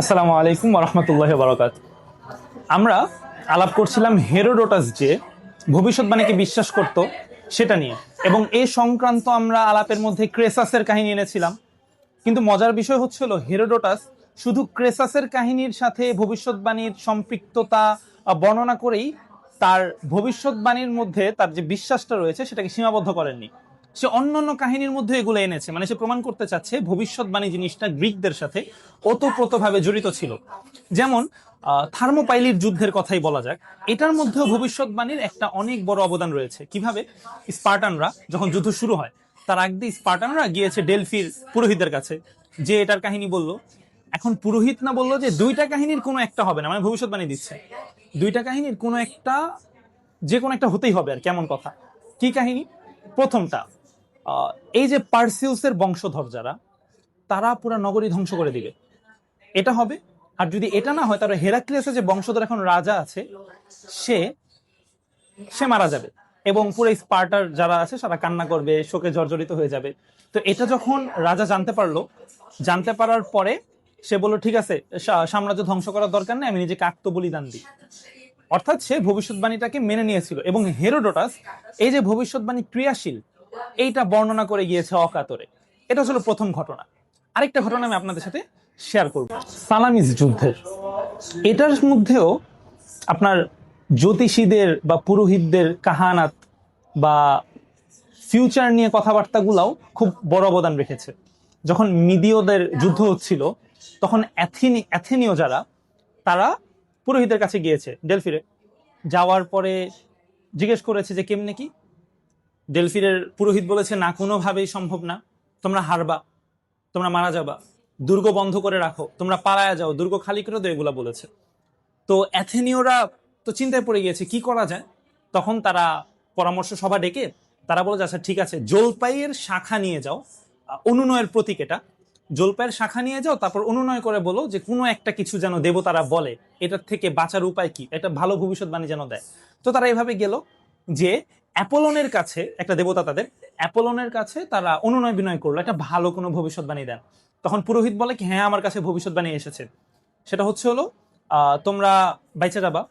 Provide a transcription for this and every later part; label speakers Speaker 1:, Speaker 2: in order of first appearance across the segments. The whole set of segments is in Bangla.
Speaker 1: আসসালামু আলাইকুম ওয়া রাহমাতুল্লাহি ওয়া বারাকাতুহু। আমরা আলাপ করছিলাম হেরোডোটাস যে ভবিষ্যৎবাণীকে বিশ্বাস করত সেটা নিয়ে, এবং এই সংক্রান্ত আমরা আলাপের মধ্যে ক্রেসাসের কাহিনী এনেছিলাম। কিন্তু মজার বিষয় হচ্ছিল হেরোডোটাস শুধু ক্রেসাসের কাহিনীর সাথে ভবিষ্যৎবাণীর সম্পৃক্ততা বর্ণনা করেই তার ভবিষ্যৎবাণীর মধ্যে তার যে বিশ্বাসটা রয়েছে সেটাকে সীমাবদ্ধ করেননি। সে অন্যান্য কাহিনীর মধ্যে এগুলো এনেছে, মানে সে প্রমাণ করতে চাচ্ছে ভবিষ্যৎবাণী জিনিসটা গ্রিকদের সাথে ওতপ্রোতভাবে জড়িত ছিল। যেমন থার্মোপাইলির যুদ্ধের কথাই বলা যাক, এটার মধ্যেও ভবিষ্যৎবাণীর একটা অনেক বড় অবদান রয়েছে। কিভাবে? স্পার্টানরা যখন যুদ্ধ শুরু হয় তার আগে দিয়ে স্পার্টানরা গিয়েছে ডেলফির পুরোহিতদের কাছে, যে এটার কাহিনী বলল। এখন পুরোহিত না বললো যে দুইটা কাহিনীর কোনো একটা হবে না, মানে ভবিষ্যৎবাণী দিচ্ছে দুইটা কাহিনীর কোনো একটা, যে কোনো একটা হতেই হবে। আর কেমন কথা, কি কাহিনী? প্রথমটা, এই যে পার্সিউসের বংশধর যারা, তারা পুরো নগরী ধ্বংস করে দিবে, এটা হবে। আর যদি এটা না হয় তাহলে হেরাক্লিয়াসের যে বংশধর এখন রাজা আছে সে সে মারা যাবে, এবং পুরো স্পার্টার যারা আছে তারা কান্না করবে, শোকে জর্জরিত হয়ে যাবে। তো এটা যখন রাজা জানতে পারলো, জানতে পারার পরে সে বলল ঠিক আছে, সাম্রাজ্য ধ্বংস করার দরকার নেই, আমি নিজেকে আত্মবলিদান দিই। অর্থাৎ সে ভবিষ্যৎবাণীটাকে মেনে নিয়েছিল। এবং হেরোডোটাস এই যে ভবিষ্যৎবাণী ক্রিয়াশীল, এইটা বর্ণনা করে গিয়েছে অকাতরে। এটা ছিল প্রথম ঘটনা। আরেকটা ঘটনা আমি আপনাদের সাথে শেয়ার করব, সালামিস যুদ্ধের। এটার মধ্যেও আপনার জ্যোতিষীদের বা পুরোহিতদের কাহানাত বা ফিউচার নিয়ে কথাবার্তাগুলাও খুব বড় অবদান রেখেছে। যখন মিদীয়দের যুদ্ধ হচ্ছিল তখন অ্যাথেনীয় যারা, তারা পুরোহিতের কাছে গিয়েছে ডেলফিরে। যাওয়ার পরে জিজ্ঞেস করেছে যে কেমনে কি। ডেলফিরের পুরোহিত বলেছে না, কোনোভাবেই সম্ভব না, তোমরা হারবা, তোমরা মারা যাবা, দুর্গ বন্ধ করে রাখো, তোমরা পালায়া যাও, দুর্গ খালি করে দাও, এগুলা বলেছে। তো অ্যাথেনীয়রা তো চিন্তায় পড়ে গিয়েছে কি করা যায়। তখন তারা পরামর্শ সভা ডেকে তারা বলে যে আচ্ছা ঠিক আছে, জলপাইয়ের শাখা নিয়ে যাও, অনুনয়ের প্রতীক এটা, জলপাইয়ের শাখা নিয়ে যাও, তারপর অনুনয় করে বলো যে কোনো একটা কিছু যেন দেবতারা বলে, এটার থেকে বাঁচার উপায় কি, একটা ভালো ভবিষ্যৎবাণী যেন দেয়। তো তারা এভাবে গেল যে অ্যাপোলনের কাছে, একটা দেবতা তাদের, অ্যাপোলনের কাছে তারা অনুনয় বিনয় করলো একটা ভালো কোনো ভবিষ্যৎবাণী দেন। তখন পুরোহিত বলে কি হ্যাঁ, আমার কাছে ভবিষ্যৎবাণী এসেছে। সেটা হচ্ছে হলো তোমরা বাইচা যাবা,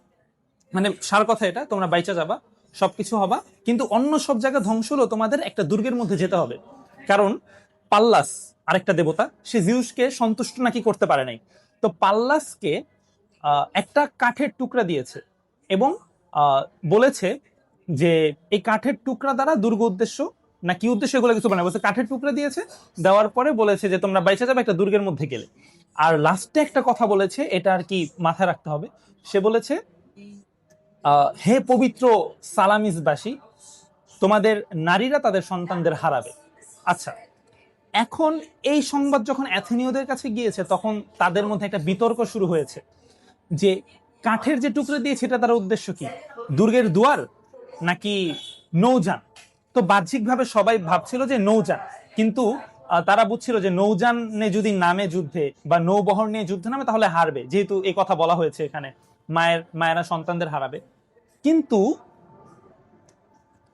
Speaker 1: মানে সার কথা এটা, তোমরা বাইচা যাবা, সবকিছু হবা, কিন্তু অন্য সব জায়গা ধ্বংস হলো, তোমাদের একটা দুর্গের মধ্যে যেতে হবে। কারণ পাল্লাস আরেকটা দেবতা, সে জিউসকে সন্তুষ্ট নাকি করতে পারে নাই। তো পাল্লাসকে একটা কাঠের টুকরা দিয়েছে এবং বলেছে যে এই কাঠের টুকরা দ্বারা দুর্গ উদ্দেশ্য না কি উদ্দেশ্য এগুলো কিছু বানায়, বলছে কাঠের টুকরা দিয়েছে, দেওয়ার পরে বলেছে যে তোমরা বাইচা যাবে একটা দুর্গের মধ্যে গেলে। আর লাস্টে একটা কথা বলেছে, এটা আর কি মাথায় রাখতে হবে। সে বলেছে হে পবিত্র সালামিসবাসী, তোমাদের নারীরা তাদের সন্তানদের হারাবে। আচ্ছা, এখন এই সংবাদ যখন অ্যাথেনীয়দের কাছে গিয়েছে তখন তাদের মধ্যে একটা বিতর্ক শুরু হয়েছে যে কাঠের যে টুকরো দিয়েছে এটা তার উদ্দেশ্য কি, দুর্গের দুয়ার নাকি নৌযান। তো বাহ্যিকভাবে সবাই ভাবছিল যে নৌযান, কিন্তু তারা বুঝছিল যে নৌযানে যদি নামে যুদ্ধে বা নৌবহর নিয়ে যুদ্ধে নামে তাহলে হারবে, যেহেতু এই কথা বলা হয়েছে এখানে, মায়েরা সন্তানদের হারাবে। কিন্তু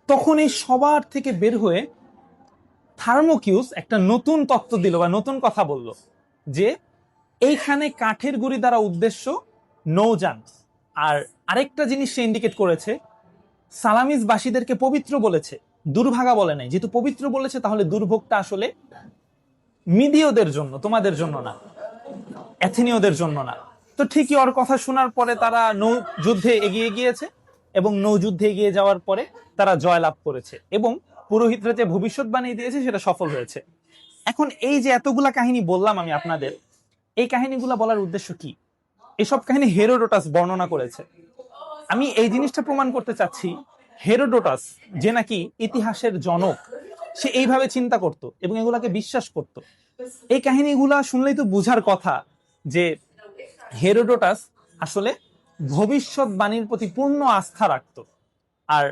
Speaker 1: তখন এই সবার থেকে বের হয়ে থার্মোকিউস একটা নতুন তত্ত্ব দিল বা নতুন কথা বলল যে এইখানে কাঠের গুড়ি দ্বারা উদ্দেশ্য নৌযান। আর আরেকটা জিনিস সে ইন্ডিকেট করেছে, সালামিস বাসীদেরকে পবিত্র বলেছে, দুর্ভাগা বলে নাই। যেহেতু পবিত্র বলেছে তাহলে দুর্ভোগটা আসলে মিদীয়দের জন্য, তোমাদের জন্য না, অ্যাথেনীয়দের জন্য না। তো ঠিকই ওর কথা শোনার পরে তারা নৌ যুদ্ধে এগিয়ে গিয়েছে, এবং নৌ যুদ্ধে এগিয়ে যাওয়ার পরে তারা জয়লাভ করেছে, এবং পুরোহিতরা যে ভবিষ্যৎবাণী দিয়েছে সেটা সফল হয়েছে। এখন এই যে এতগুলা কাহিনী বললাম আমি আপনাদের, এই কাহিনীগুলা বলার উদ্দেশ্য কি? এসব কাহিনী হেরোডোটাস বর্ণনা করেছে। আমি এই জিনিসটা প্রমাণ করতে চাচ্ছি, হেরোডোটাস যে নাকি ইতিহাসের জনক, সে এইভাবে চিন্তা করত এবং এগুলাকে বিশ্বাস করত। এই কাহিনীগুলা শুনলেই তো বুঝার কথা যে হেরোডোটাস আসলে ভবিষ্যৎবাণীর প্রতি পূর্ণ আস্থা রাখত। আর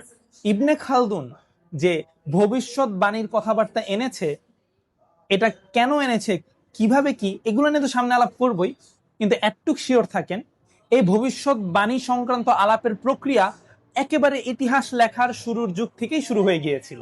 Speaker 1: ইবনে খালদুন যে ভবিষ্যৎবাণীর কথাবার্তা এনেছে, এটা কেন এনেছে, কিভাবে কি, এগুলো নিয়ে তো সামনে আলাপ করবই। কিন্তু এটুক শিওর থাকেন, এই ভবিষ্যৎবাণী সংক্রান্ত আলাপের প্রক্রিয়া একেবারে ইতিহাস লেখার শুরুর যুগ থেকেই শুরু হয়ে গিয়েছিল।